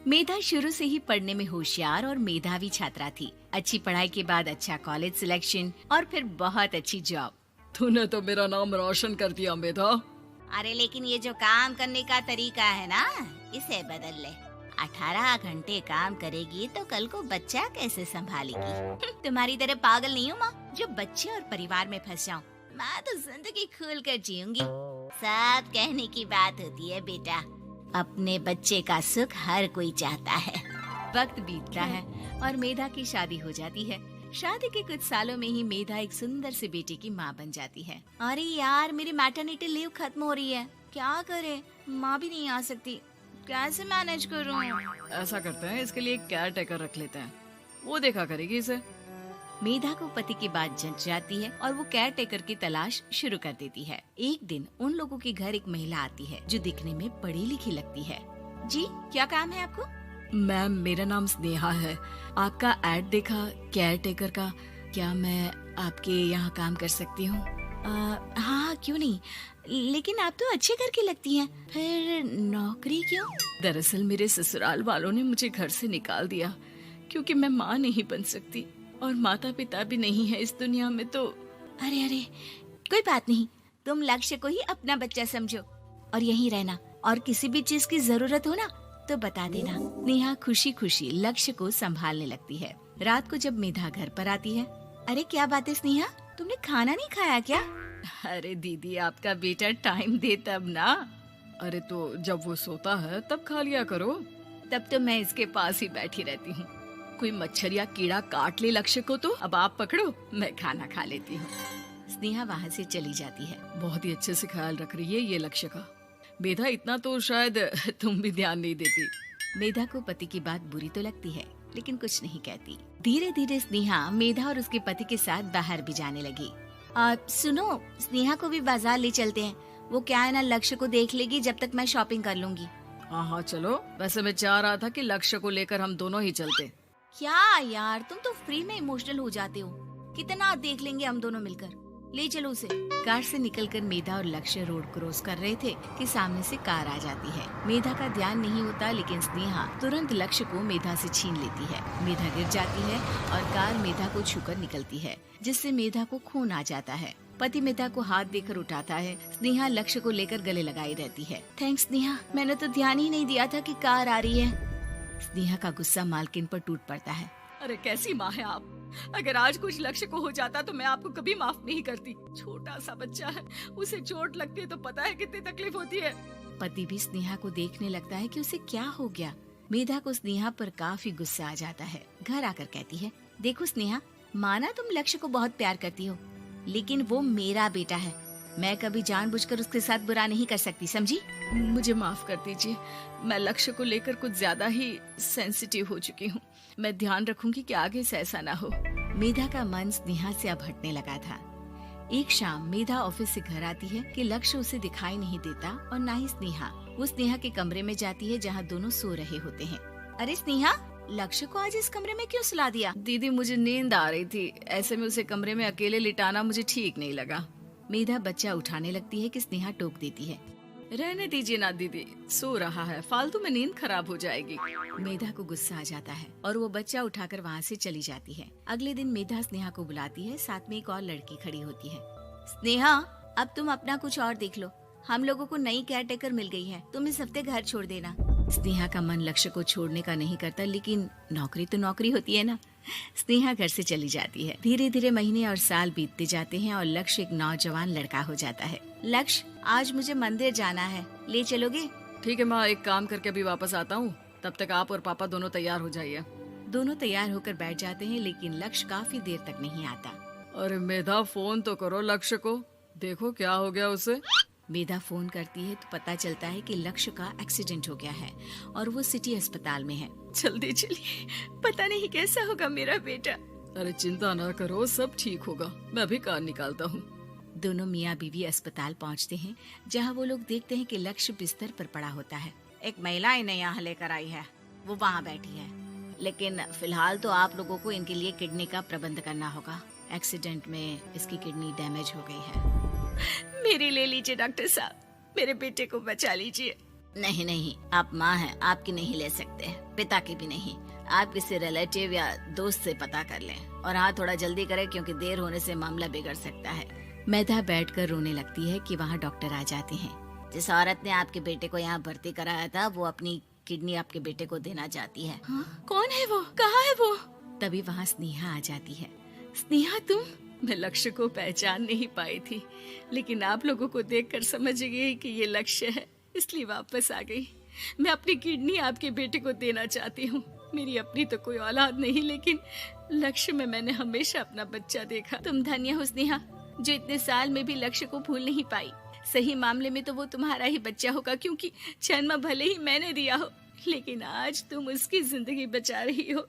मेधा शुरू से ही पढ़ने में होशियार और मेधावी छात्रा थी। अच्छी पढ़ाई के बाद अच्छा कॉलेज सिलेक्शन और फिर बहुत अच्छी जॉब। तूने तो मेरा नाम रोशन कर दिया मेधा। अरे लेकिन ये जो काम करने का तरीका है ना, इसे बदल ले। 18 घंटे काम करेगी तो कल को बच्चा कैसे संभालेगी? तुम्हारी तरह पागल नहीं हूँ माँ, जो बच्चे और परिवार में फंस जाऊँ। मैं तो जिंदगी खुल कर जीऊंगी। सब कहने की बात होती है बेटा, अपने बच्चे का सुख हर कोई चाहता है। वक्त बीतता है और मेधा की शादी हो जाती है। शादी के कुछ सालों में ही मेधा एक सुंदर से बेटे की माँ बन जाती है। अरे यार, मेरी मैटरनिटी लीव खत्म हो रही है, क्या करे? माँ भी नहीं आ सकती, कैसे मैनेज करूँ? ऐसा करते हैं, इसके लिए एक केयर टेकर रख लेते हैं, वो देखा करेगी इसे। मेधा को पति की बात जंच जाती है और वो केयर टेकर की तलाश शुरू कर देती है। एक दिन उन लोगों के घर एक महिला आती है जो दिखने में पढ़ी लिखी लगती है। जी, क्या काम है आपको? मैम, मेरा नाम स्नेहा है। आपका एड देखा केयर टेकर का, क्या मैं आपके यहाँ काम कर सकती हूँ? हाँ, क्यों नहीं, लेकिन आप तो अच्छे घर की लगती हैं, फिर नौकरी क्यों? दरअसल मेरे ससुराल वालों ने मुझे घर से निकाल दिया क्योंकि मैं माँ नहीं बन सकती और माता पिता भी नहीं है इस दुनिया में। तो अरे अरे, कोई बात नहीं, तुम लक्ष्य को ही अपना बच्चा समझो और यहीं रहना, और किसी भी चीज की जरूरत हो ना तो बता देना। नेहा खुशी खुशी लक्ष्य को संभालने लगती है। रात को जब मेधा घर पर आती है, अरे क्या बात है स्नेहा, तुमने खाना नहीं खाया क्या? अरे दीदी, आपका बेटा टाइम दे तब ना। अरे तो जब वो सोता है तब खा लिया करो। तब तो मैं इसके पास ही बैठी रहती हूँ। कोई मच्छर या कीड़ा काट ले लक्ष्य को तो अब आप पकड़ो, मैं खाना खा लेती हूँ। स्नेहा वहाँ से चली जाती है। बहुत ही अच्छे से ख्याल रख रही है ये लक्ष्य का। मेधा, इतना तो शायद तुम भी ध्यान नहीं देती। मेधा को पति की बात बुरी तो लगती है लेकिन कुछ नहीं कहती। धीरे धीरे स्नेहा मेधा और उसके पति के साथ बाहर भी जाने लगी। सुनो, स्नेहा को भी बाजार ले चलते हैं, वो क्या है ना, लक्ष्य को देख लेगी जब तक मैं शॉपिंग कर लूंगी। हाँ चलो, वैसे मैं चाह रहा था कि लक्ष्य को लेकर हम दोनों ही चलते। क्या यार, तुम तो फ्री में इमोशनल हो जाते हो, कितना देख लेंगे हम दोनों मिलकर, ले चलो उसे। कार से निकलकर मेधा और लक्ष्य रोड क्रॉस कर रहे थे कि सामने से कार आ जाती है। मेधा का ध्यान नहीं होता लेकिन स्नेहा तुरंत लक्ष्य को मेधा से छीन लेती है। मेधा गिर जाती है और कार मेधा को छूकर निकलती है, जिससे मेधा को खून आ जाता है। पति मेधा को हाथ देकर उठाता है। स्नेहा लक्ष्य को लेकर गले लगाई रहती है। थैंक्स स्नेहा, मैंने तो ध्यान ही नहीं दिया था कि कार आ रही है। स्नेहा का गुस्सा मालकिन पर टूट पड़ता है। अरे कैसी माँ है आप, अगर आज कुछ लक्ष्य को हो जाता तो मैं आपको कभी माफ नहीं करती। छोटा सा बच्चा है, उसे चोट लगती है तो पता है कितनी तकलीफ होती है। पति भी स्नेहा को देखने लगता है कि उसे क्या हो गया। मेधा को स्नेहा पर काफी गुस्सा आ जाता है। घर आकर कहती है, देखो स्नेहा, माना तुम लक्ष्य को बहुत प्यार करती हो, लेकिन वो मेरा बेटा है, मैं कभी जानबूझकर उसके साथ बुरा नहीं कर सकती, समझी? मुझे माफ कर दीजिए, मैं लक्ष्य को लेकर कुछ ज्यादा ही सेंसिटिव हो चुकी हूँ। मैं ध्यान रखूंगी कि आगे से ऐसा ना हो। मेधा का मन स्नेहा से अब हटने लगा था। एक शाम मेधा ऑफिस से घर आती है कि लक्ष्य उसे दिखाई नहीं देता और ना ही स्नेहा। वो स्नेहा के कमरे में जाती है जहाँ दोनों सो रहे होते हैं। अरे स्नेहा, लक्ष्य को आज इस कमरे में क्यों सुला दिया? दीदी, मुझे नींद आ रही थी, ऐसे में उसे कमरे में अकेले लिटाना मुझे ठीक नहीं लगा। मेधा बच्चा उठाने लगती है कि स्नेहा टोक देती है। रहने दीजिए ना दीदी, सो रहा है, फालतू में नींद खराब हो जाएगी। मेधा को गुस्सा आ जाता है और वो बच्चा उठाकर वहाँ से चली जाती है। अगले दिन मेधा स्नेहा को बुलाती है, साथ में एक और लड़की खड़ी होती है। स्नेहा, अब तुम अपना कुछ और देख लो, हम लोगों को नई केयर टेकर मिल गई है, तुम इस हफ्ते घर छोड़ देना। स्नेहा का मन लक्ष्य को छोड़ने का नहीं करता, लेकिन नौकरी तो नौकरी होती है ना। स्नेहा घर से चली जाती है। धीरे धीरे महीने और साल बीतते जाते हैं और लक्ष्य एक नौजवान लड़का हो जाता है। लक्ष्य, आज मुझे मंदिर जाना है, ले चलोगे? ठीक है माँ, एक काम करके अभी वापस आता हूँ, तब तक आप और पापा दोनों तैयार हो जाइए। दोनों तैयार होकर बैठ जाते हैं लेकिन लक्ष्य काफी देर तक नहीं आता। अरे मेधा, फोन तो करो लक्ष्य को, देखो क्या हो गया उसे। मेधा फोन करती है तो पता चलता है कि लक्ष्य का एक्सीडेंट हो गया है और वो सिटी अस्पताल में है। जल्दी चलिए, पता नहीं कैसा होगा मेरा बेटा। अरे चिंता ना करो, सब ठीक होगा, मैं अभी कार निकालता हूँ। दोनों मियाँ बीवी अस्पताल पहुँचते हैं जहाँ वो लोग देखते हैं कि लक्ष्य बिस्तर पर पड़ा होता है। एक महिला इन्हें यहाँ लेकर आई है, वो वहाँ बैठी है, लेकिन फिलहाल तो आप लोगों को इनके लिए किडनी का प्रबंध करना होगा। एक्सीडेंट में इसकी किडनी डैमेज हो गई है। मेरी ले लीजिए डॉक्टर साहब, मेरे बेटे को बचा लीजिए। नहीं नहीं, आप माँ हैं, आपकी नहीं ले सकते, पिता की भी नहीं। आप किसी रिलेटिव या दोस्त से पता कर लें, और हाँ थोड़ा जल्दी करें क्योंकि देर होने से मामला बिगड़ सकता है। मेधा बैठकर रोने लगती है कि वहाँ डॉक्टर आ जाते हैं। जिस औरत ने आपके बेटे को यहाँ भर्ती कराया था वो अपनी किडनी आपके बेटे को देना चाहती है। हाँ? कौन है वो? कहाँ है वो? तभी वहाँ स्नेहा आ जाती है। स्नेहा तुम? मैं लक्ष्य को पहचान नहीं पाई थी, लेकिन आप लोगों को देखकर समझ गई कि ये लक्ष्य है, इसलिए वापस आ गई। मैं अपनी किडनी आपके बेटे को देना चाहती हूँ। मेरी अपनी तो कोई औलाद नहीं, लेकिन लक्ष्य में मैंने हमेशा अपना बच्चा देखा। तुम धन्य हो स्नेहा, जो इतने साल में भी लक्ष्य को भूल नहीं पाई। सही मामले में तो वो तुम्हारा ही बच्चा होगा, क्योंकि जन्म भले ही मैंने दिया हो, लेकिन आज तुम उसकी जिंदगी बचा रही हो।